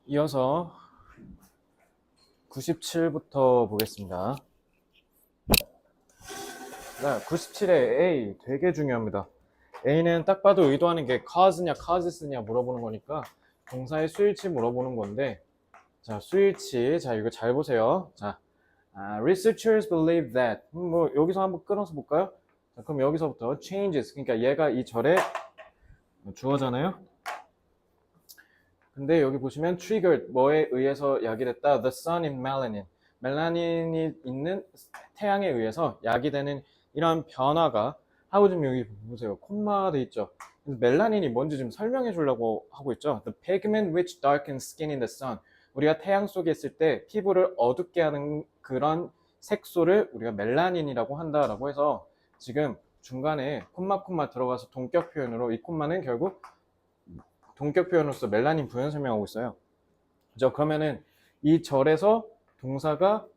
이어서 97부터 보겠습니다. 97의 A 되게 중요합니다. A는 딱 봐도 의도하는 게 cause냐 causes냐 물어보는 거니까 동사의 수일치 물어보는 건데, 자, 수일치, 자, 이거 잘 보세요. 자, researchers believe that, 뭐 여기서 한번 끊어서 볼까요? 자, 그럼 여기서부터 changes, 그러니까 얘가 이 절에 주어잖아요. 근데 여기 보시면 triggered, 뭐에 의해서 야기됐다? The sun in melanin. 멜라닌이 있는 태양에 의해서 야기되는 이런 변화가 하고, 좀 여기 보세요. 콤마 돼 있죠. 멜라닌이 뭔지 좀 설명해 주려고 하고 있죠. The pigment which darkens skin in the sun. 우리가 태양 속에 있을 때 피부를 어둡게 하는 그런 색소를 우리가 멜라닌이라고 한다라고 해서, 지금 중간에 콤마 들어가서 동격 표현으로 이 콤마는 결국 동격 표현으로서 멜라닌 부연 설명하고 있어요. 그죠? 그러면은 이 절에서 동사가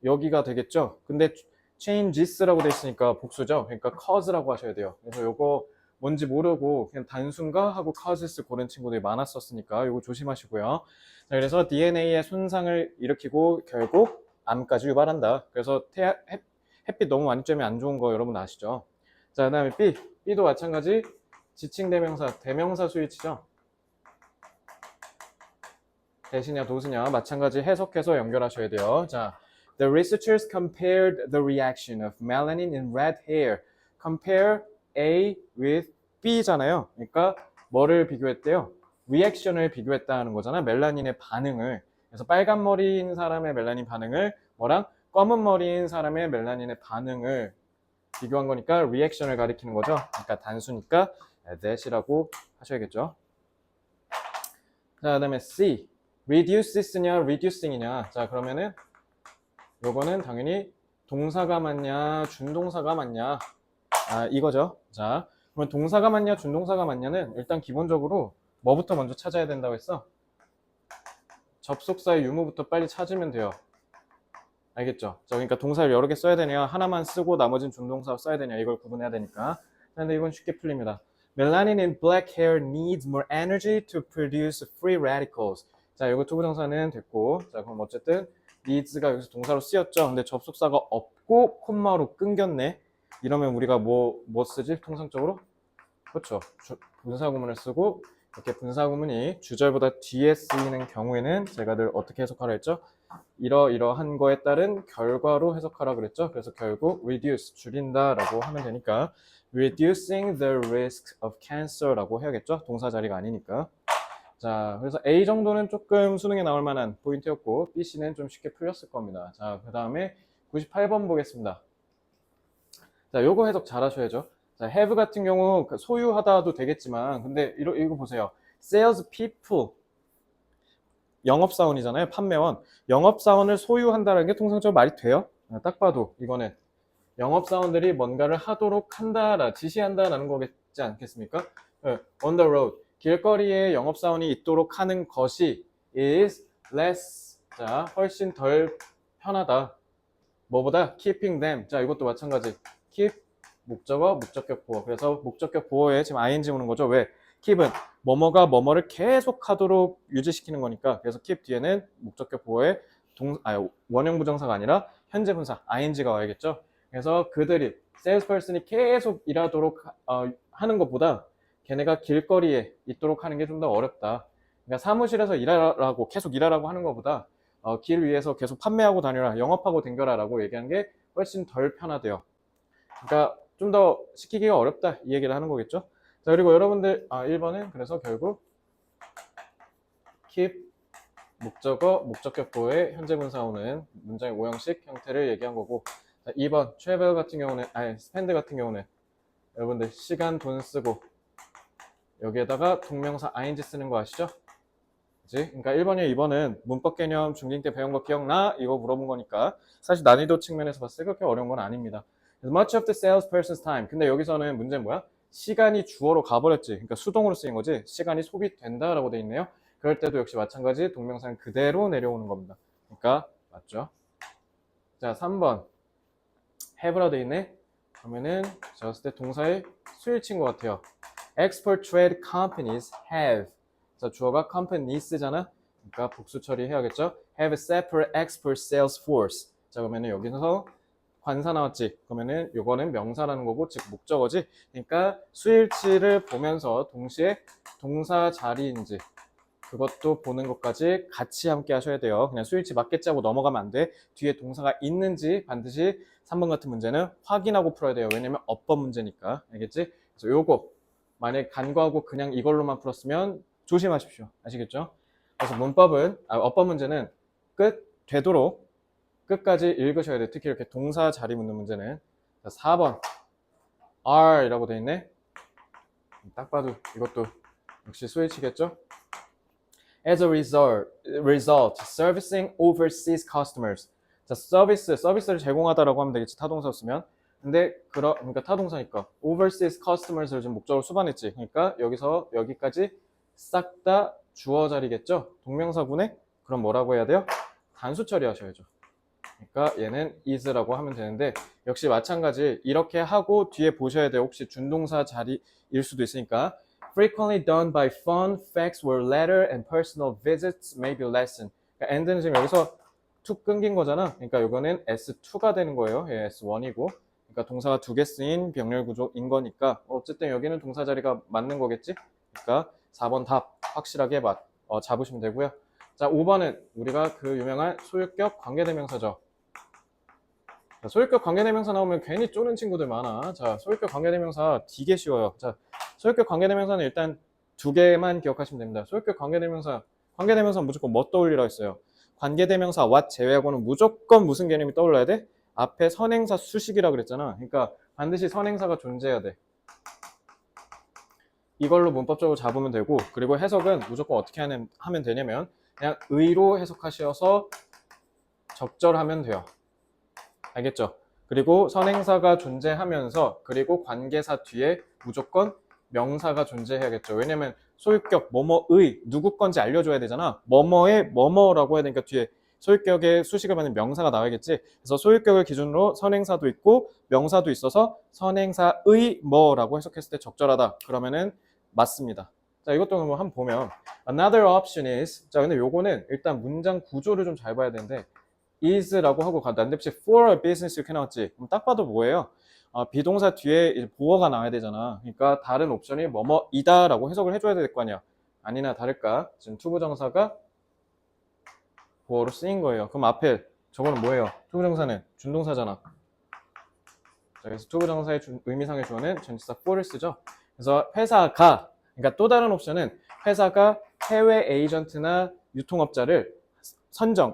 여기가 되겠죠? 근데 changes라고 돼 있으니까 복수죠? 그러니까 cause라고 하셔야 돼요. 그래서 요거 뭔지 모르고 그냥 단순가 하고 causes 고른 친구들이 많았었으니까 요거 조심하시고요. 자, 그래서 DNA의 손상을 일으키고 결국 암까지 유발한다. 그래서 햇빛 너무 많이 쬐면 안 좋은 거 여러분 아시죠? 자, 그 다음에 B도 마찬가지 지칭 대명사 수일치죠? 대시냐 도시냐 마찬가지 해석해서 연결하셔야 돼요. 자, the researchers compared the reaction of melanin in red hair. compare A with B잖아요. 그러니까 뭐를 비교했대요? 리액션을 비교했다는 거잖아. 멜라닌의 반응을. 그래서 빨간 머리인 사람의 멜라닌 반응을 뭐랑 검은 머리인 사람의 멜라닌의 반응을 비교한 거니까 리액션을 가리키는 거죠. 그러니까 단수니까 that이라고 하셔야겠죠. 자, 그 다음에 C. reduces냐 reducing이냐. 자, 그러면은 요거는 당연히 동사가 맞냐 준동사가 맞냐, 이거죠. 자, 그러면 동사가 맞냐 준동사가 맞냐는 일단 기본적으로 뭐부터 먼저 찾아야 된다고 했어? 접속사의 유무부터 빨리 찾으면 돼요. 알겠죠? 자, 그러니까 동사를 여러 개 써야 되냐, 하나만 쓰고 나머지는 준동사 써야 되냐, 이걸 구분해야 되니까. 근데 이건 쉽게 풀립니다. Melanin in black hair needs more energy to produce free radicals. 자, 이거 투부정사는 됐고, 자, 그럼 어쨌든 needs가 여기서 동사로 쓰였죠. 근데 접속사가 없고 콤마로 끊겼네. 이러면 우리가 뭐 쓰지? 통상적으로? 그렇죠. 분사구문을 쓰고, 이렇게 분사구문이 주절보다 뒤에 쓰이는 경우에는 제가 늘 어떻게 해석하라 했죠? 이러한 거에 따른 결과로 해석하라 그랬죠. 그래서 결국 reduce, 줄인다라고 하면 되니까 reducing the risk of cancer라고 해야겠죠. 동사 자리가 아니니까. 자, 그래서 A 정도는 조금 수능에 나올 만한 포인트였고, B, C는 좀 쉽게 풀렸을 겁니다. 자, 그 다음에 98번 보겠습니다. 자, 요거 해석 잘 하셔야죠. 자, have 같은 경우 소유하다도 되겠지만, 근데 이거 보세요. sales people, 영업사원이잖아요. 판매원. 영업사원을 소유한다는 게 통상적으로 말이 돼요? 딱 봐도 이거는 영업사원들이 뭔가를 하도록 한다, 지시한다라는 거겠지 않겠습니까? on the road. 길거리에 영업사원이 있도록 하는 것이 is less. 자, 훨씬 덜 편하다. 뭐보다 keeping them. 자, 이것도 마찬가지. keep, 목적어, 목적격 보어. 그래서 목적격 보어에 지금 ing 오는 거죠. 왜? keep은 뭐뭐가 뭐뭐를 계속 하도록 유지시키는 거니까. 그래서 keep 뒤에는 목적격 보어에 원형 부정사가 아니라 현재 분사 ing가 와야겠죠. 그래서 그들이 salesperson이 계속 일하도록 하는 것보다 걔네가 길거리에 있도록 하는 게 좀 더 어렵다. 그러니까 사무실에서 일하라고 계속 일하라고 하는 것보다 길 위에서 계속 판매하고 다녀라, 영업하고 댕겨라 라고 얘기하는 게 훨씬 덜 편하대요. 그러니까 좀 더 시키기가 어렵다, 이 얘기를 하는 거겠죠. 자, 그리고 여러분들 1번은 그래서 결국 keep, 목적어, 목적격 보어에 현재 분사 오는 문장의 오형식 형태를 얘기한 거고, 자, 2번 travel 같은 경우는 spend 같은 경우는 여러분들 시간, 돈 쓰고 여기에다가 동명사 ing 쓰는 거 아시죠? 그치? 그러니까 1번이랑 2번은 문법 개념 중딩 때 배운 거 기억나? 이거 물어본 거니까 사실 난이도 측면에서 봤을 때 그렇게 어려운 건 아닙니다. Much of the salesperson's time. 근데 여기서는 문제는 뭐야? 시간이 주어로 가버렸지. 그러니까 수동으로 쓰인 거지. 시간이 소비된다라고 돼 있네요. 그럴 때도 역시 마찬가지 동명사는 그대로 내려오는 겁니다. 그러니까 맞죠? 자, 3번 have라고 돼 있네. 그러면은 제가 봤을 때 동사의 수일치인 것 같아요. Export trade companies have. 자, 주어가 companies잖아. 그러니까 복수 처리해야겠죠. have a separate expert sales force. 자, 그러면은 여기서 관사 나왔지. 그러면은 요거는 명사라는 거고 즉 목적어지. 그러니까 수일치를 보면서 동시에 동사 자리인지 그것도 보는 것까지 같이 함께 하셔야 돼요. 그냥 수일치 맞겠지 하고 넘어가면 안 돼. 뒤에 동사가 있는지 반드시 3번 같은 문제는 확인하고 풀어야 돼요. 왜냐면 어법 문제니까. 알겠지? 그래서 요거 만약에 간과하고 그냥 이걸로만 풀었으면 조심하십시오. 아시겠죠? 그래서 문법은 어법 문제는 되도록 끝까지 읽으셔야 돼요. 특히 이렇게 동사 자리 묻는 문제는. 자, 4번 R이라고 돼 있네. 딱 봐도 이것도 역시 스위치겠죠? As a result, servicing overseas customers. 자, 서비스를 제공하다라고 하면 되겠지. 타동사 쓰면. 근데 그러니까 타동사니까 overseas customers를 지금 목적으로 수반했지. 그러니까 여기서 여기까지 싹 다 주어 자리겠죠. 동명사군에 그럼 뭐라고 해야 돼요? 단수 처리하셔야죠. 그러니까 얘는 is라고 하면 되는데 역시 마찬가지 이렇게 하고 뒤에 보셔야 돼요. 혹시 준동사 자리일 수도 있으니까 frequently done by phone, fax, or letter and personal visits may be lessened. 그러니까 and는 지금 여기서 툭 끊긴 거잖아. 그러니까 이거는 S2가 되는 거예요. 예, S1이고. 그러니까 동사가 두 개 쓰인 병렬 구조인 거니까 어쨌든 여기는 동사 자리가 맞는 거겠지. 그러니까 4번 답 확실하게 잡으시면 되고요. 자, 5번은 우리가 그 유명한 소유격 관계대명사죠. 자, 소유격 관계대명사 나오면 괜히 쪼는 친구들 많아. 자, 소유격 관계대명사 되게 쉬워요. 자, 소유격 관계대명사는 일단 두 개만 기억하시면 됩니다. 소유격 관계대명사 무조건 뭐 떠올리라 했어요? 관계대명사 what 제외하고는 무조건 무슨 개념이 떠올라야 돼? 앞에 선행사 수식이라 그랬잖아. 그러니까 반드시 선행사가 존재해야 돼. 이걸로 문법적으로 잡으면 되고, 그리고 해석은 무조건 어떻게 하면 되냐면 그냥 의로 해석하셔서 적절하면 돼요. 알겠죠? 그리고 선행사가 존재하면서 그리고 관계사 뒤에 무조건 명사가 존재해야겠죠. 왜냐면 소유격 뭐뭐의 누구 건지 알려줘야 되잖아. 뭐뭐의 뭐뭐라고 해야 되니까 뒤에 소유격의 수식을 받는 명사가 나와야겠지. 그래서 소유격을 기준으로 선행사도 있고 명사도 있어서 선행사의 뭐라고 해석했을 때 적절하다. 그러면은 맞습니다. 자, 이것도 한번 보면 another option is 자, 근데 요거는 일단 문장 구조를 좀 잘 봐야 되는데 is라고 하고 난데없이 for a business 이렇게 나왔지. 그럼 딱 봐도 뭐예요? 비동사 뒤에 이제 보어가 나와야 되잖아. 그러니까 다른 옵션이 뭐뭐이다 라고 해석을 해줘야 될 거 아니야. 아니나 다를까 지금 투부정사가 보어로 쓰인 거예요. 그럼 앞에 저거는 뭐예요? 투부정사는 준동사잖아. 자, 그래서 투부정사의 의미상의 주어는 전치사 for를 쓰죠. 그래서 회사가 그러니까 또 다른 옵션은 회사가 해외 에이전트나 유통업자를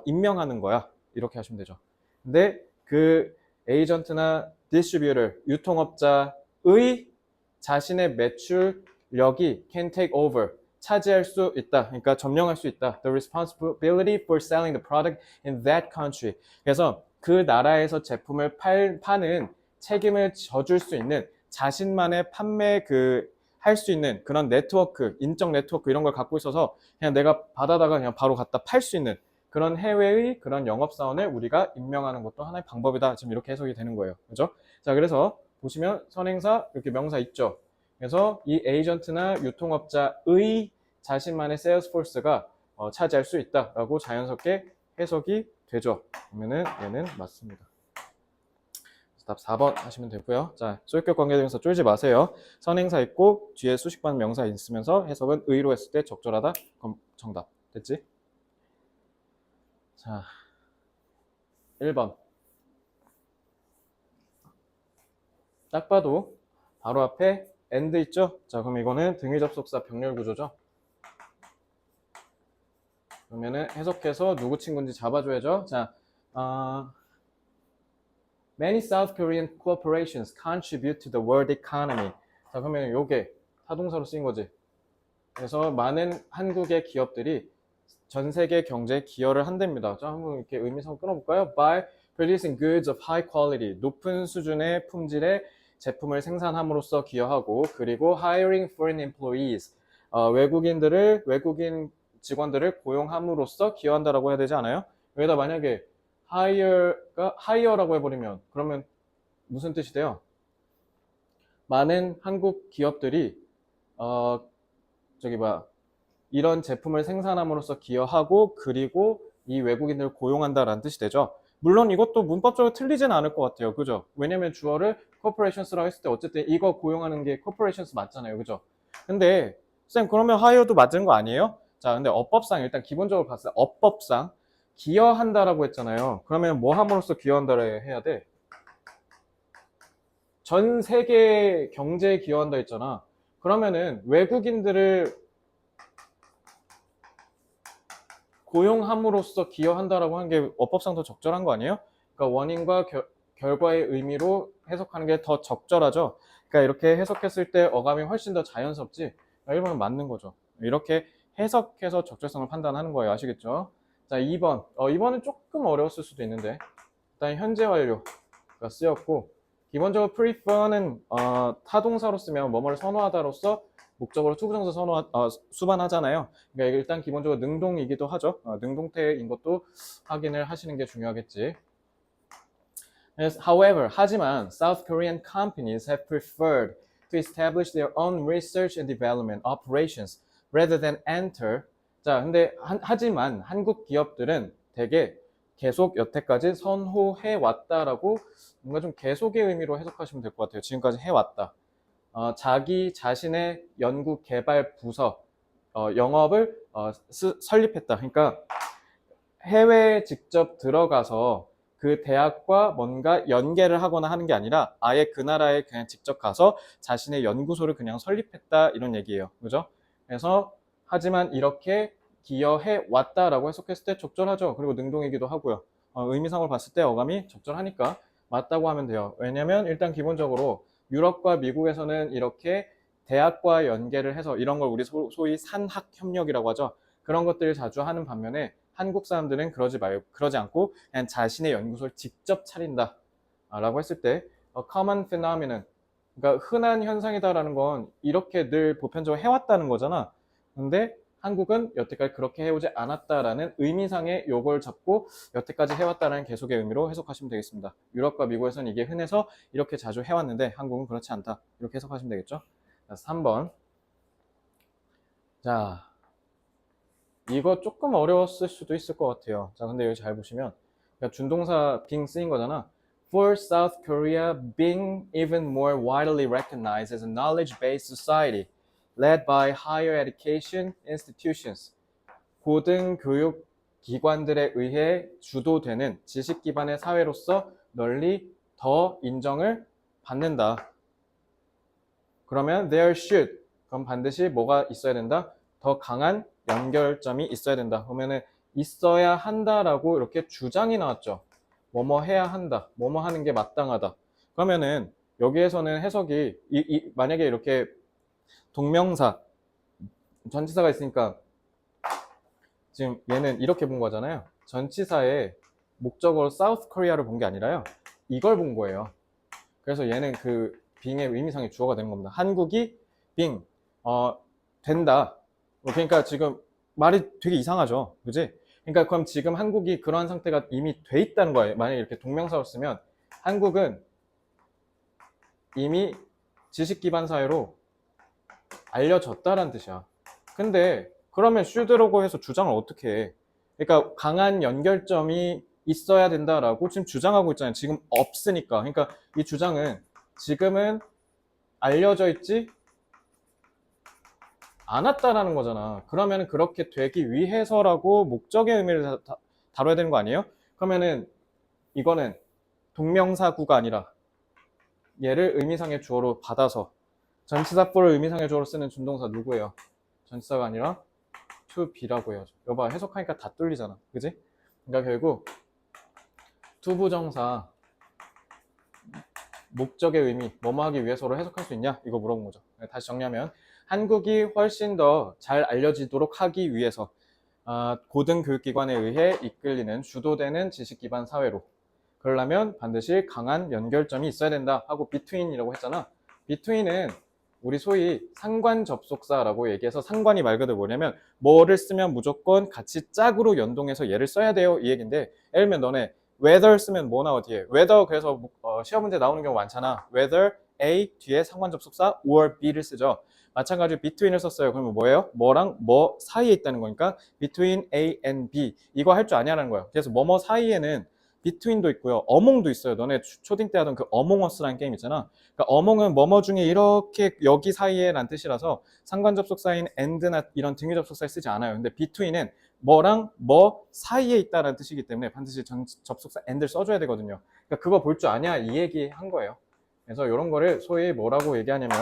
임명하는 거야. 이렇게 하시면 되죠. 근데 그 에이전트나 디스트리뷰터, 유통업자의 자신의 매출력이 can take over, 차지할 수 있다. 그러니까 점령할 수 있다. The responsibility for selling the product in that country. 그래서 그 나라에서 제품을 파는 책임을 져줄 수 있는 자신만의 판매 할 수 있는 그런 네트워크, 인적 네트워크 이런 걸 갖고 있어서 그냥 내가 받아다가 그냥 바로 갖다 팔 수 있는 그런 해외의 그런 영업사원을 우리가 임명하는 것도 하나의 방법이다. 지금 이렇게 해석이 되는 거예요. 그죠? 자, 그래서 보시면 선행사, 이렇게 명사 있죠? 그래서 이 에이전트나 유통업자의 자신만의 세일스포스가 차지할 수 있다라고 자연스럽게 해석이 되죠. 그러면은 얘는 맞습니다. 답 4번 하시면 되고요. 자, 소유격 관계대명사 쫄지 마세요. 선행사 있고 뒤에 수식반 명사 있으면서 해석은 의로 했을 때 적절하다. 그럼 정답. 됐지? 자, 1번. 딱 봐도 바로 앞에 and 있죠? 자, 그럼 이거는 등위 접속사 병렬 구조죠. 그러면은 해석해서 누구 친구인지 잡아줘야죠. 자, Many South Korean corporations contribute to the world economy. 자, 그러면 요게 타동사로 쓰인 거지. 그래서 많은 한국의 기업들이 전 세계 경제에 기여를 한답니다. 자, 한번 이렇게 의미상 끊어볼까요? By producing goods of high quality, 높은 수준의 품질의 제품을 생산함으로써 기여하고, 그리고 hiring foreign employees, 외국인 직원들을 고용함으로써 기여한다라고 해야 되지 않아요? 여기다 만약에 hire라고 해버리면 그러면 무슨 뜻이 돼요? 많은 한국 기업들이 이런 제품을 생산함으로써 기여하고 그리고 이 외국인들을 고용한다라는 뜻이 되죠. 물론 이것도 문법적으로 틀리진 않을 것 같아요. 그죠? 왜냐면 주어를 corporations라고 했을 때 어쨌든 이거 고용하는 게 corporations 맞잖아요. 그죠? 근데 쌤 그러면 hire도 맞은 거 아니에요? 자, 근데 어법상 일단 기본적으로 봤을 때 어법상 기여한다라고 했잖아요. 그러면 뭐 함으로써 기여한다를 해야 돼? 전 세계 경제에 기여한다 했잖아. 그러면은 외국인들을 고용함으로써 기여한다라고 하는 게 어법상 더 적절한 거 아니에요? 그러니까 원인과 결과의 의미로 해석하는 게 더 적절하죠. 그러니까 이렇게 해석했을 때 어감이 훨씬 더 자연스럽지. 1번은 맞는 거죠. 이렇게 해석해서 적절성을 판단하는 거예요. 아시겠죠? 자, 2번. 2번은 조금 어려웠을 수도 있는데 일단 현재 완료가 쓰였고 기본적으로 prefer는 타동사로 쓰면 뭐뭐를 선호하다로서 목적으로 투부정사 수반하잖아요. 그러니까 일단 기본적으로 능동이기도 하죠. 능동태인 것도 확인을 하시는 게 중요하겠지. However, 하지만 South Korean companies have preferred to establish their own research and development operations rather than enter. 자, 근데 하지만 한국 기업들은 대개 계속 여태까지 선호해 왔다라고 뭔가 좀 계속의 의미로 해석하시면 될 것 같아요. 지금까지 해왔다. 자기 자신의 연구 개발 부서 영업을 설립했다. 그러니까 해외에 직접 들어가서 그 대학과 뭔가 연계를 하거나 하는 게 아니라 아예 그 나라에 그냥 직접 가서 자신의 연구소를 그냥 설립했다 이런 얘기예요. 그죠? 그래서 하지만 이렇게 기여해 왔다라고 해석했을 때 적절하죠. 그리고 능동이기도 하고요. 의미상으로 봤을 때 어감이 적절하니까 맞다고 하면 돼요. 왜냐면 일단 기본적으로 유럽과 미국에서는 이렇게 대학과 연계를 해서 이런 걸 우리 소위 산학협력이라고 하죠. 그런 것들을 자주 하는 반면에 한국 사람들은 그러지 않고 그냥 자신의 연구소를 직접 차린다 라고 했을 때 common phenomenon, 그러니까 흔한 현상이다라는 건 이렇게 늘 보편적으로 해왔다는 거잖아. 근데 한국은 여태까지 그렇게 해오지 않았다라는 의미상의 요걸 잡고 여태까지 해왔다라는 계속의 의미로 해석하시면 되겠습니다. 유럽과 미국에서는 이게 흔해서 이렇게 자주 해왔는데 한국은 그렇지 않다. 이렇게 해석하시면 되겠죠. 자, 3번. 자, 이거 조금 어려웠을 수도 있을 것 같아요. 자, 근데 여기 잘 보시면 그러니까 준동사 being 쓰인 거잖아. For South Korea being even more widely recognized as a knowledge-based society led by higher education institutions. 고등교육 기관들에 의해 주도되는 지식 기반의 사회로서 널리 더 인정을 받는다. 그러면 there should, 그럼 반드시 뭐가 있어야 된다? 더 강한 연결점이 있어야 된다. 그러면은 있어야 한다라고 이렇게 주장이 나왔죠. 뭐뭐 해야 한다. 뭐뭐 하는 게 마땅하다. 그러면은 여기에서는 해석이 만약에 이렇게 동명사 전치사가 있으니까 지금 얘는 이렇게 본 거잖아요. 전치사의 목적어로 South Korea를 본 게 아니라요. 이걸 본 거예요. 그래서 얘는 그 being의 의미상의 주어가 되는 겁니다. 한국이 being 된다. 그러니까 지금 말이 되게 이상하죠. 그지? 그러니까 그럼 지금 한국이 그러한 상태가 이미 돼 있다는 거예요. 만약에 이렇게 동명사로 쓰면 한국은 이미 지식 기반 사회로 알려졌다라는 뜻이야. 근데 그러면 should라고 해서 주장을 어떻게 해? 그러니까 강한 연결점이 있어야 된다라고 지금 주장하고 있잖아요. 지금 없으니까. 그러니까 이 주장은 지금은 알려져 있지 않았다라는 거잖아. 그러면 그렇게 되기 위해서라고 목적의 의미를 다뤄야 되는 거 아니에요? 그러면은 이거는 동명사구가 아니라 얘를 의미상의 주어로 받아서 전치사 for를 의미상의 주어로 쓰는 준동사 누구예요? 전치사가 아니라 to be라고 해야죠. 여봐, 해석하니까 다 뚫리잖아. 그지? 그러니까 결국 투부정사 목적의 의미, 뭐뭐 하기 위해서로 해석할 수 있냐? 이거 물어본 거죠. 다시 정리하면 한국이 훨씬 더 잘 알려지도록 하기 위해서 고등교육기관에 의해 이끌리는 주도되는 지식기반 사회로 그러려면 반드시 강한 연결점이 있어야 된다 하고 between이라고 했잖아. between은 우리 소위 상관 접속사라고 얘기해서 상관이 말 그대로 뭐냐면 뭐를 쓰면 무조건 같이 짝으로 연동해서 얘를 써야 돼요 이 얘기인데 예를 들면 너네 whether 쓰면 뭐 나와 뒤에 whether 그래서 시험 문제 나오는 경우 많잖아. whether A 뒤에 상관 접속사 or B를 쓰죠. 마찬가지로 between을 썼어요. 그러면 뭐예요? 뭐랑 뭐 사이에 있다는 거니까 between A and B 이거 할 줄 아냐라는 거예요. 그래서 뭐뭐 사이에는 between도 있고요. among도 있어요. 너네 초딩 때 하던 그 among us라는 게임 있잖아. 그러니까 among은 뭐뭐 중에 이렇게 여기 사이에 란 뜻이라서 상관 접속사인 and나 이런 등위 접속사에 쓰지 않아요. 근데 between은 뭐랑 뭐 사이에 있다라는 뜻이기 때문에 반드시 접속사 and를 써줘야 되거든요. 그러니까 그거 볼 줄 아냐 이 얘기 한 거예요. 그래서 이런 거를 소위 뭐라고 얘기하냐면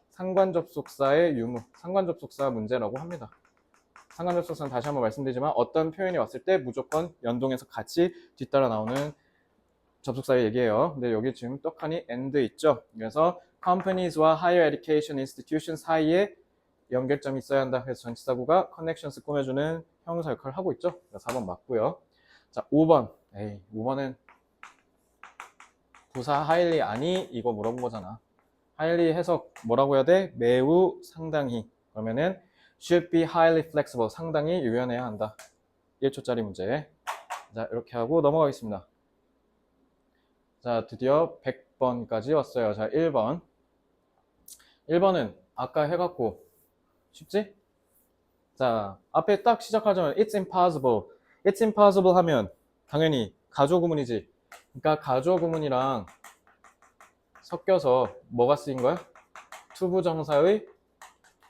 상관 접속사의 유무, 상관 접속사 문제라고 합니다. 상관 접속사는 다시 한번 말씀드리지만 어떤 표현이 왔을 때 무조건 연동해서 같이 뒤따라 나오는 접속사의 얘기예요. 근데 여기 지금 떡하니 and 있죠. 그래서 companies와 higher education institution 사이에 연결점이 있어야 한다. 그래서 전치사구가 connections 꾸며주는 형용사 역할을 하고 있죠. 4번 맞고요. 자, 5번. 5번은 부사 highly 아니 이거 물어본 거잖아. highly 해석 뭐라고 해야 돼? 매우 상당히. 그러면은 should be highly flexible. 상당히 유연해야 한다. 1초짜리 문제. 자, 이렇게 하고 넘어가겠습니다. 자, 드디어 100번까지 왔어요. 자, 1번. 1번은 아까 해갖고 쉽지? 자, 앞에 딱 시작하자면 it's impossible. it's impossible 하면 당연히 가조구문이지. 그러니까 가조구문이랑 섞여서 뭐가 쓰인 거야? 투부정사의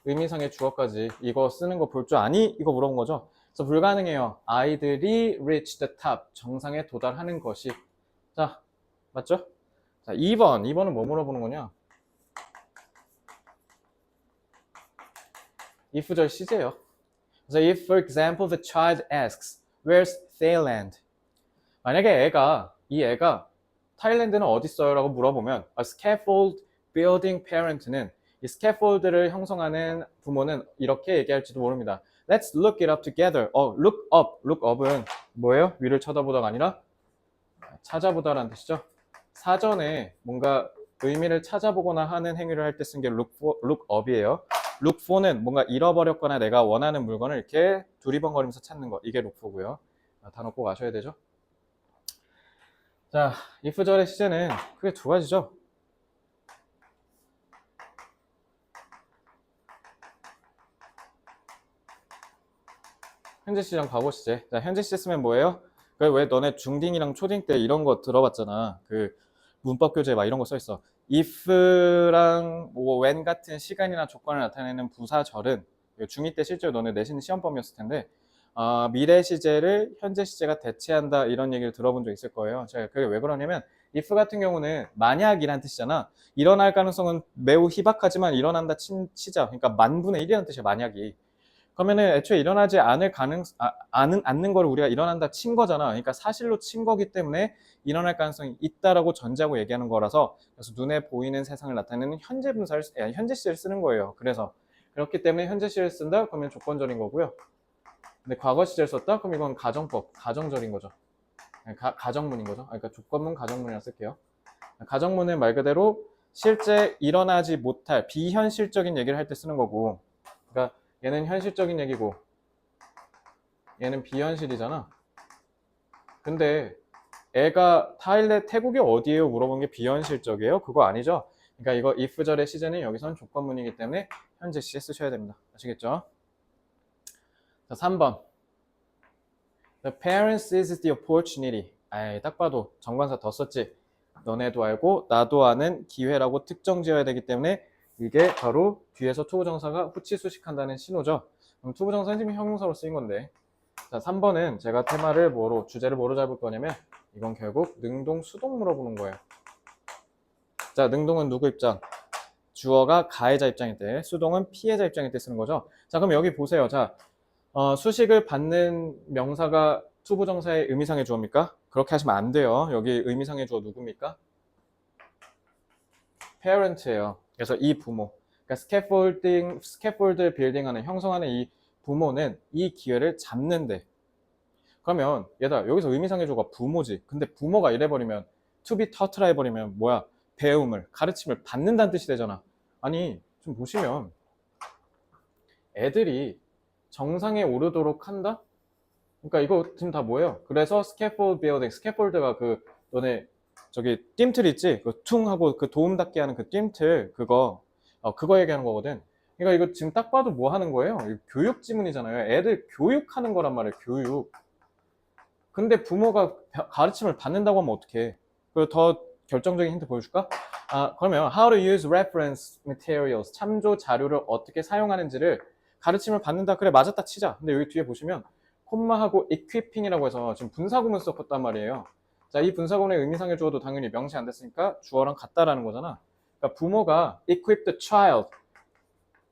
의미상의 주어까지 이거 쓰는 거 볼 줄 아니? 이거 물어본 거죠. 그래서 불가능해요. 아이들이 reach the top. 정상에 도달하는 것이. 자, 맞죠? 자, 2번은 뭐 물어보는 거냐? if절 시제요. 그래서 if, for example, the child asks, where's Thailand? 만약에 이 애가 타일랜드는 어디 있어요? 라고 물어보면 a scaffold building parent는 이 scaffold를 형성하는 부모는 이렇게 얘기할지도 모릅니다. Let's look it up together. look up은 뭐예요? 위를 쳐다보다가 아니라 찾아보다라는 뜻이죠. 사전에 뭔가 의미를 찾아보거나 하는 행위를 할 때 쓴 게 look up이에요. look for는 뭔가 잃어버렸거나 내가 원하는 물건을 이렇게 두리번거리면서 찾는 거. 이게 look for고요. 단어 꼭 아셔야 되죠. 자, if절의 시제는 크게 두 가지죠. 현재 시제랑 과거 시제. 자, 현재 시제 쓰면 뭐예요? 왜 너네 중딩이랑 초딩 때 이런 거 들어봤잖아. 그 문법 교재 막 이런 거 써 있어. if랑 뭐 when 같은 시간이나 조건을 나타내는 부사절은 중2 때 실제로 너네 내신 시험범위였을 텐데 미래 시제를 현재 시제가 대체한다 이런 얘기를 들어본 적 있을 거예요. 제가 그게 왜 그러냐면 if 같은 경우는 만약이란 뜻이잖아. 일어날 가능성은 매우 희박하지만 일어난다 치자. 그러니까 만분의 1이라는 뜻이야, 만약이. 그러면은 애초에 일어나지 않는 거를 우리가 일어난다 친 거잖아. 그러니까 사실로 친 거기 때문에 일어날 가능성이 있다라고 전제하고 얘기하는 거라서 그래서 눈에 보이는 세상을 나타내는 현재 분사를 현재 시제를 쓰는 거예요. 그래서 그렇기 때문에 현재 시제를 쓴다? 그러면 조건절인 거고요. 근데 과거 시제를 썼다? 그럼 이건 가정절인 거죠. 가정문인 거죠. 그러니까 조건문, 가정문이라 쓸게요. 가정문은 말 그대로 실제 일어나지 못할 비현실적인 얘기를 할 때 쓰는 거고, 그러니까 얘는 현실적인 얘기고 얘는 비현실이잖아. 근데 애가 태국이 어디예요? 물어본 게 비현실적이에요? 그거 아니죠? 그러니까 이거 if절의 시제는 여기선 조건문이기 때문에 현재 시제 쓰셔야 됩니다. 아시겠죠? 자, 3번. The parent seizes the opportunity. 딱 봐도 정관사 더 썼지. 너네도 알고 나도 아는 기회라고 특정 지어야 되기 때문에 이게 바로 뒤에서 투부정사가 후치수식한다는 신호죠. 그럼 투부정사는 지금 형용사로 쓰인 건데. 자, 3번은 제가 주제를 뭐로 잡을 거냐면 이건 결국 능동, 수동 물어보는 거예요. 자, 능동은 누구 입장? 주어가 가해자 입장일 때, 수동은 피해자 입장일 때 쓰는 거죠. 자, 그럼 여기 보세요. 자, 수식을 받는 명사가 투부정사의 의미상의 주어입니까? 그렇게 하시면 안 돼요. 여기 의미상의 주어 누굽니까? parent예요. 그래서 이 부모. 그러니까 스캐폴드 빌딩하는, 형성하는 이 부모는 이 기회를 잡는데. 그러면 얘들아, 여기서 의미상의 주어가 부모지. 근데 부모가 이래버리면 to be taught라 해버리면 뭐야? 배움을, 가르침을 받는다는 뜻이 되잖아. 아니, 좀 보시면 애들이 정상에 오르도록 한다? 그러니까 이거 지금 다 뭐예요? 그래서 스캐폴드 빌딩, 스캐폴드가 너네 저기 띰틀 있지? 그 퉁 하고 그 도움 닫게 하는 그 띰틀 그거 얘기하는 거거든. 그러니까 이거 지금 딱 봐도 뭐 하는 거예요? 이거 교육 지문이잖아요. 애들 교육하는 거란 말이에요. 교육. 근데 부모가 가르침을 받는다고 하면 어떡해? 그리고 더 결정적인 힌트 보여줄까? 그러면 how to use reference materials, 참조 자료를 어떻게 사용하는지를 가르침을 받는다. 그래, 맞았다 치자. 근데 여기 뒤에 보시면 콤마하고 equipping이라고 해서 지금 분사구문 썼단 말이에요. 자, 이 분사구문의 의미상의 주어도 당연히 명시 안 됐으니까 주어랑 같다라는 거잖아. 그러니까 부모가 equip the child,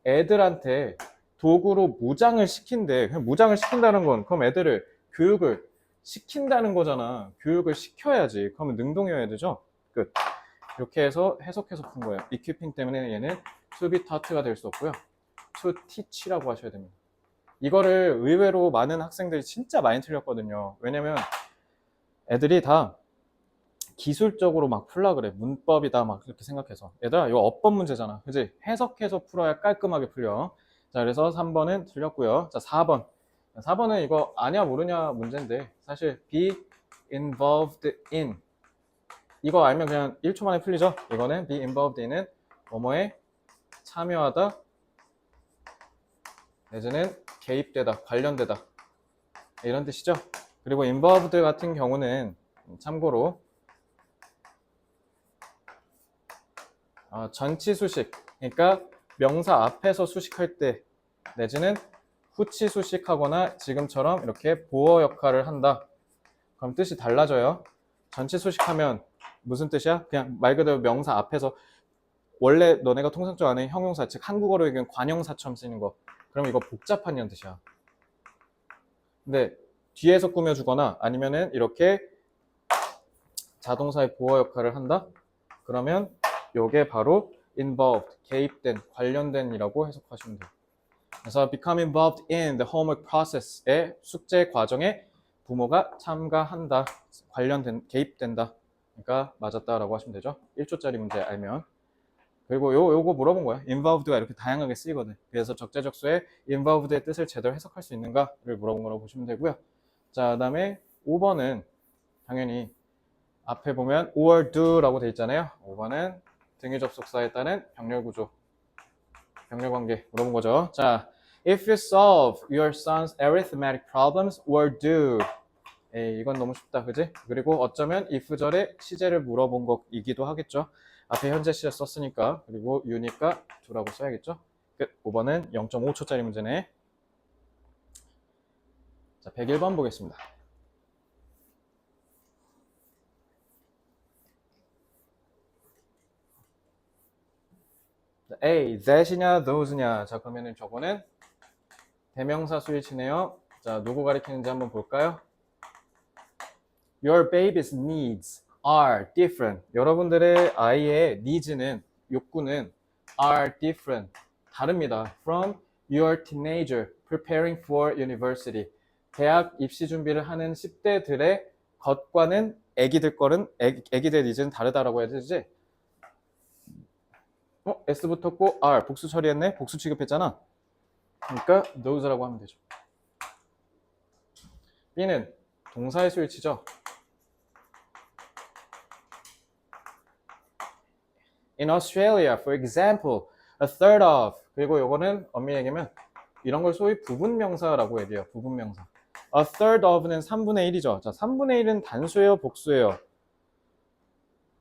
애들한테 도구로 무장을 시킨대. 그냥 무장을 시킨다는 건 그럼 애들을 교육을 시킨다는 거잖아. 교육을 시켜야지. 그러면 능동이어야 되죠. 끝. 이렇게 해서 해석해서 푼 거예요. equipping 때문에 얘는 to be taught가 될 수 없고요. to teach라고 하셔야 됩니다. 이거를 의외로 많은 학생들이 진짜 많이 틀렸거든요. 왜냐면 애들이 다 기술적으로 막 풀라 그래. 문법이다 막 그렇게 생각해서. 얘들아, 이거 어법 문제잖아. 그지? 해석해서 풀어야 깔끔하게 풀려. 자, 그래서 3번은 틀렸고요. 자, 4번. 4번은 이거 아냐 모르냐 문제인데 사실 be involved in 이거 알면 그냥 1초 만에 풀리죠? 이거는 be involved in은 뭐뭐에 참여하다 내지는 개입되다, 관련되다 이런 뜻이죠. 그리고 involved 같은 경우는 참고로 전치 수식, 그러니까 명사 앞에서 수식할 때 내지는 후치 수식하거나 지금처럼 이렇게 보어 역할을 한다. 그럼 뜻이 달라져요. 전치 수식하면 무슨 뜻이야? 그냥 말 그대로 명사 앞에서 원래 너네가 통상적으로 아는 형용사, 즉 한국어로 얘기하면 관형사처럼 쓰이는 거. 그럼 이거 복잡한 이란 뜻이야. 근데 뒤에서 꾸며주거나 아니면은 이렇게 자동사의 보어 역할을 한다? 그러면 요게 바로 involved, 개입된, 관련된 이라고 해석하시면 돼요. 그래서 become involved in the homework process의 숙제 과정에 부모가 참가한다, 관련된, 개입된다. 그러니까 맞았다라고 하시면 되죠. 1초짜리 문제 알면. 그리고 요거 물어본 거야. involved가 이렇게 다양하게 쓰이거든. 그래서 적재적소에 involved의 뜻을 제대로 해석할 수 있는가를 물어본 거라고 보시면 되고요. 자, 그다음에 5번은 당연히 앞에 보면 or do라고 돼 있잖아요. 5번은 등위 접속사에 따른 병렬 구조, 병렬 관계 물어본 거죠. 자, if you solve your son's arithmetic problems, or do. 에이, 이건 너무 쉽다, 그지? 그리고 어쩌면 if절의 시제를 물어본 거이기도 하겠죠. 앞에 현재 시제 썼으니까. 그리고 you니까 do라고 써야겠죠. 끝. 5번은 0.5초짜리 문제네. 자, 101번 보겠습니다. A, that이냐, those냐. 자, 그러면은 저거는 대명사 수일치네요. 자, 누구 가리키는지 한번 볼까요? Your baby's needs are different. 여러분들의 아이의 needs는, 욕구는 are different. 다릅니다. From your teenager preparing for university. 대학 입시 준비를 하는 10대들의 것과는 애기들 needs는 다르다라고 해야 되지? S 붙었고 R 복수 처리했네. 복수 취급했잖아. 그러니까 those라고 하면 되죠. B는 동사의 수일치죠. In Australia, for example, a third of. 그리고 요거는 엄밀히 얘기하면 이런 걸 소위 부분명사라고 얘기해요. 부분명사. A third of는 3분의 1이죠. 자, 3분의 1은 단수예요, 복수예요?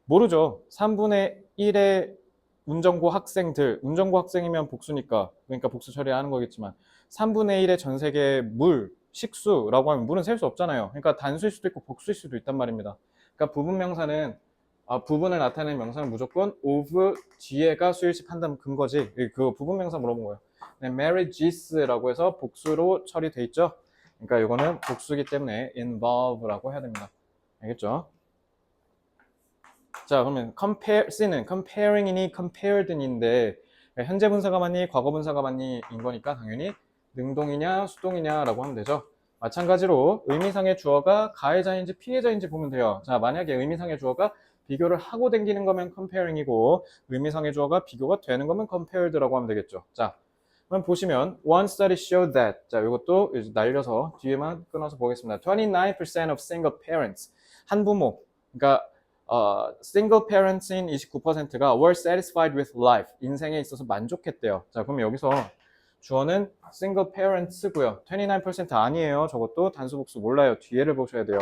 모르죠. 3분의 1의 운전고 학생들, 운전고 학생이면 복수니까, 그러니까 복수 처리하는 거겠지만 3분의 1의 전 세계의 물, 식수라고 하면 물은 셀 수 없잖아요. 그러니까 단수일 수도 있고 복수일 수도 있단 말입니다. 그러니까 부분명사는 부분을 나타내는 명사는 무조건 of 뒤에가 수일치 판단 근거지. 그 부분명사 물어본 거예요. marriages라고 해서 복수로 처리돼 있죠. 그러니까 이거는 복수기 때문에 involve라고 해야 됩니다. 알겠죠? 자, 그러면 C는 comparing이니 compared인데 현재 분사가 맞니 과거 분사가 맞니 인 거니까 당연히 능동이냐 수동이냐라고 하면 되죠. 마찬가지로 의미상의 주어가 가해자인지 피해자인지 보면 돼요. 자, 만약에 의미상의 주어가 비교를 하고 댕기는 거면 comparing이고 의미상의 주어가 비교가 되는 거면 compared라고 하면 되겠죠. 자, 그럼 보시면 one study showed that. 자, 이것도 날려서 뒤에만 끊어서 보겠습니다. 29% of single parents. 한부모. 그러니까 single parents인 29%가 were satisfied with life. 인생에 있어서 만족했대요. 자, 그럼 여기서 주어는 single parents고요. 29% 아니에요. 저것도 단수복수 몰라요. 뒤에를 보셔야 돼요.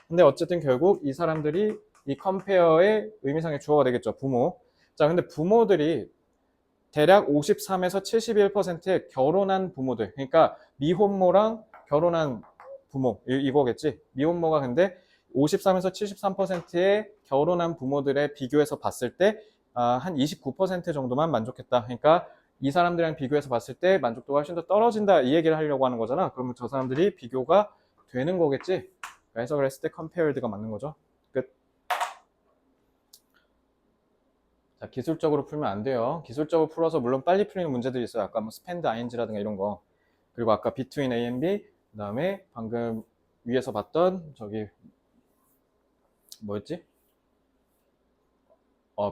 근데 어쨌든 결국 이 사람들이 이 compare의 의미상의 주어가 되겠죠. 부모. 자, 근데 부모들이 대략 53에서 71%의 결혼한 부모들. 그러니까 미혼모랑 결혼한 부모. 이거겠지. 미혼모가 근데 53에서 73%의 결혼한 부모들의 비교해서 봤을 때 한 29% 정도만 만족했다. 그러니까 이 사람들이랑 비교해서 봤을 때 만족도가 훨씬 더 떨어진다. 이 얘기를 하려고 하는 거잖아. 그러면 저 사람들이 비교가 되는 거겠지. 해석을 했을 때 compared가 맞는 거죠. 끝. 자, 기술적으로 풀면 안 돼요. 기술적으로 풀어서 물론 빨리 풀리는 문제들이 있어요. 아까 뭐 spend ing라든가 이런 거. 그리고 아까 between A and B, 그 다음에 방금 위에서 봤던 저기 뭐였지?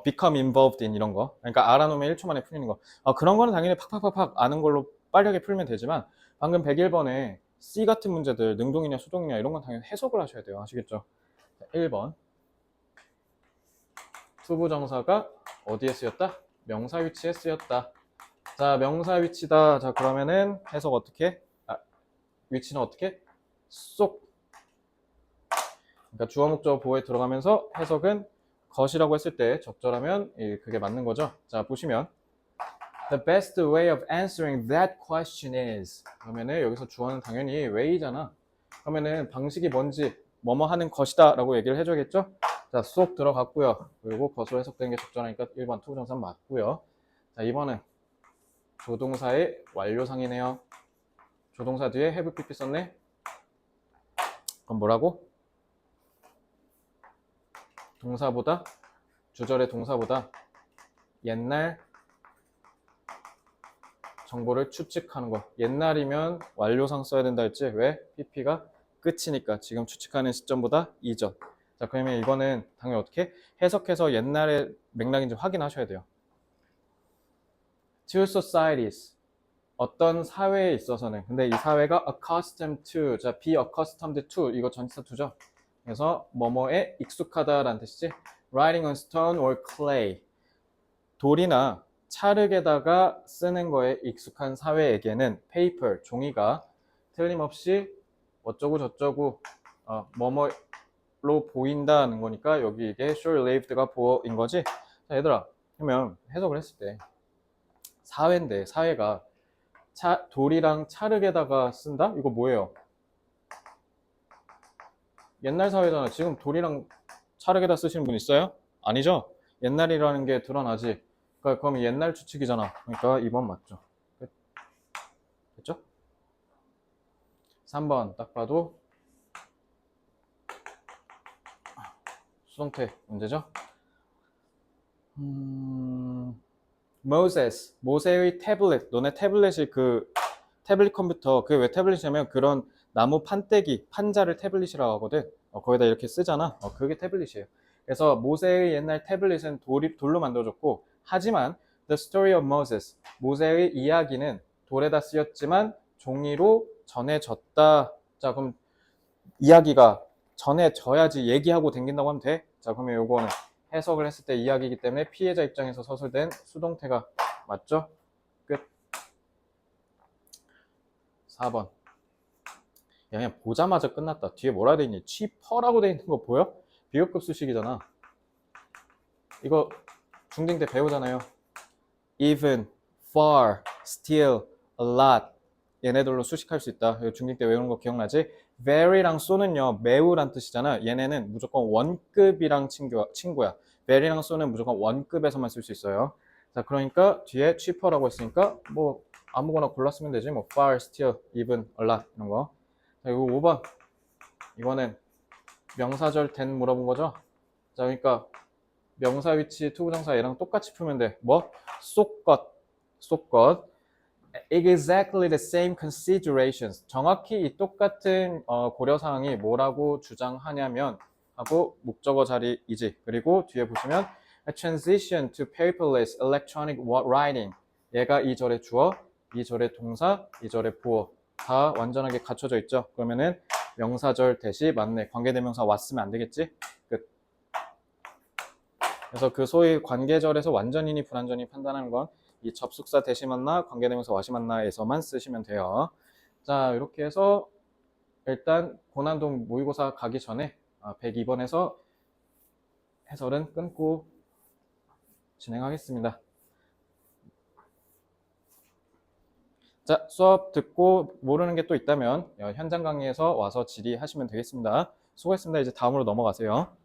become involved in 이런 거. 그러니까 알아놓으면 1초 만에 풀리는 거. 그런 거는 당연히 팍팍팍팍 아는 걸로 빠르게 풀면 되지만 방금 101번에 C 같은 문제들, 능동이냐 수동이냐 이런 건 당연히 해석을 하셔야 돼요. 아시겠죠? 자, 1번. 투부정사가 어디에 쓰였다? 명사 위치에 쓰였다. 자, 명사 위치다. 자, 그러면은 해석 어떻게? 위치는 어떻게? 쏙. 그러니까 주어 목적어 보호에 들어가면서 해석은 것이라고 했을 때 적절하면 그게 맞는 거죠. 자, 보시면 The best way of answering that question is 그러면은 여기서 주어는 당연히 way잖아. 그러면은 방식이 뭔지 뭐뭐 하는 것이다 라고 얘기를 해줘야겠죠. 자, 쏙 들어갔고요. 그리고 것으로 해석되는 게 적절하니까 1번 투부정사 맞고요. 자, 2번은 조동사의 완료상이네요. 조동사 뒤에 have pp 썼네. 그럼 뭐라고? 동사보다 주절의 동사보다 옛날 정보를 추측하는 거. 옛날이면 완료상 써야 된다 했지. 왜? pp가 끝이니까 지금 추측하는 시점보다 이전. 자, 그러면 이거는 당연히 어떻게 해석해서 옛날의 맥락인지 확인하셔야 돼요. Two societies. 어떤 사회에 있어서는. 근데 이 사회가 accustomed to. 자, be accustomed to. 이거 전치사 to죠. 그래서 뭐뭐에 익숙하다라는 뜻이지. Writing on stone or clay. 돌이나 찰흙에다가 쓰는 거에 익숙한 사회에게는 paper, 종이가 틀림없이 어쩌고 저쩌고 뭐뭐로 보인다는 거니까 여기 이게 short-lived가 보어인 거지. 자, 얘들아, 그러면 해석을 했을 때 사회인데 사회가 돌이랑 찰흙에다가 쓴다? 이거 뭐예요? 옛날 사회잖아. 지금 돌이랑 찰흙에다 쓰시는 분 있어요? 아니죠? 옛날이라는 게 드러나지. 그러니까 그러면 옛날 추측이잖아. 그러니까 2번 맞죠. 됐죠? 3번 딱 봐도 수동태 문제죠. Moses, 모세의 태블릿. 너네 태블릿이 그 태블릿 컴퓨터. 그게 왜 태블릿이냐면 그런 나무 판때기, 판자를 태블릿이라고 하거든. 거기다 이렇게 쓰잖아. 그게 태블릿이에요. 그래서 모세의 옛날 태블릿은 돌로 만들어졌고, 하지만 The Story of Moses, 모세의 이야기는 돌에다 쓰였지만 종이로 전해졌다. 자, 그럼 이야기가 전해져야지 얘기하고 댕긴다고 하면 돼. 자, 그러면 요거는 해석을 했을 때 이야기이기 때문에 피해자 입장에서 서술된 수동태가 맞죠? 끝. 4번. 야, 그냥 보자마자 끝났다. 뒤에 뭐라 돼 있니? 취퍼라고 돼 있는 거 보여? 비교급 수식이잖아. 이거 중딩 때 배우잖아요. even, far, still, a lot. 얘네들로 수식할 수 있다. 중딩 때 외우는 거 기억나지? very랑 so는요, 매우란 뜻이잖아. 얘네는 무조건 원급이랑 친구야. very랑 so는 무조건 원급에서만 쓸 수 있어요. 자, 그러니까 뒤에 cheaper라고 했으니까 뭐 아무거나 골랐으면 되지. 뭐 far, still, even, a lot 이런 거. 자, 이거 5번. 이거는 명사절 된 물어본 거죠. 자, 그러니까 명사 위치 투부정사 얘랑 똑같이 풀면 돼. 뭐? 쏙것. Exactly the same considerations. 정확히 이 똑같은 고려사항이 뭐라고 주장하냐면 하고 목적어 자리이지. 그리고 뒤에 보시면 a transition to paperless electronic writing. 얘가 이 절의 주어, 이 절의 동사, 이 절의 보어 다 완전하게 갖춰져 있죠. 그러면은 명사절 대시 맞네. 관계대명사 왔으면 안 되겠지? 끝. 그래서 그 소위 관계절에서 완전이니 불완전히 판단하는 건 이 접속사 대시 만나, 관계대명사 와시 만나에서만 쓰시면 돼요. 자, 이렇게 해서 일단 고난도 모의고사 가기 전에 102번에서 해설은 끊고 진행하겠습니다. 자, 수업 듣고 모르는 게 또 있다면 현장 강의에서 와서 질의하시면 되겠습니다. 수고했습니다. 이제 다음으로 넘어가세요.